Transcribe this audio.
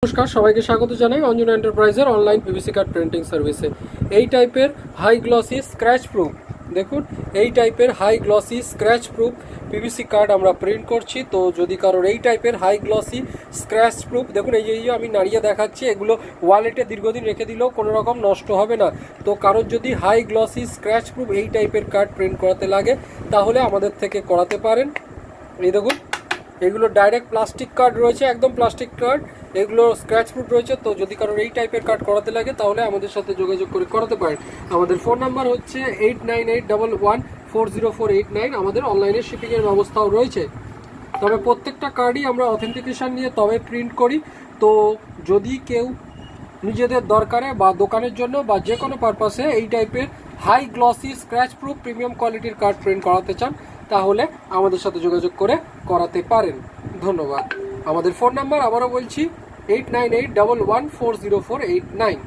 নমস্কার, সবাইকে স্বাগত জানাই অঞ্জনা এন্টারপ্রাইজের অনলাইন পিভিসি কার্ড প্রিন্টিং সার্ভিসে। এই টাইপের হাই গ্লসি স্ক্র্যাচ প্রুফ, দেখুন এই টাইপের high glossy scratch proof PVC card আমরা প্রিন্ট করছি। তো যদি কারোর এই টাইপের হাই গ্লসি স্ক্র্যাচ প্রুফ, দেখুন এই যে আমি নাড়িয়ে দেখাচ্ছি, এগুলো ওয়ালেটে দীর্ঘদিন রেখে দিলেও কোনো রকম নষ্ট হবে না। তো কারোর যদি হাই গ্লসি স্ক্র্যাচ প্রুফ এই টাইপের কার্ড প্রিন্ট করাতে লাগে তাহলে আমাদের থেকে করাতে পারেন। এই দেখুন এগুলো ডাইরেক্ট প্লাস্টিক কার্ড রয়েছে, একদম প্লাস্টিক কার্ড, এগুলো স্ক্র্যাচ প্রুফ রয়েছে। তো যদি কারোর এই টাইপের কার্ড করাতে লাগে তাহলে আমাদের সাথে যোগাযোগ করে করাতে পারেন। আমাদের ফোন নাম্বার হচ্ছে 8981140489। আমাদের অনলাইনে শিপিংয়ের ব্যবস্থাও রয়েছে। তবে প্রত্যেকটা কার্ডই আমরা অথেন্টিকেশন নিয়ে তবে প্রিন্ট করি। তো যদি কেউ নিজেদের দরকারে বা দোকানের জন্য বা যে কোনো পারপাসে এই টাইপের high glossy scratch proof premium কোয়ালিটির কার্ড প্রিন্ট করাতে চান তাহলে আমাদের সাথে যোগাযোগ করে করাতে পারেন। ধন্যবাদ। আমাদের ফোন নাম্বার আবারও বলছি 8981140489।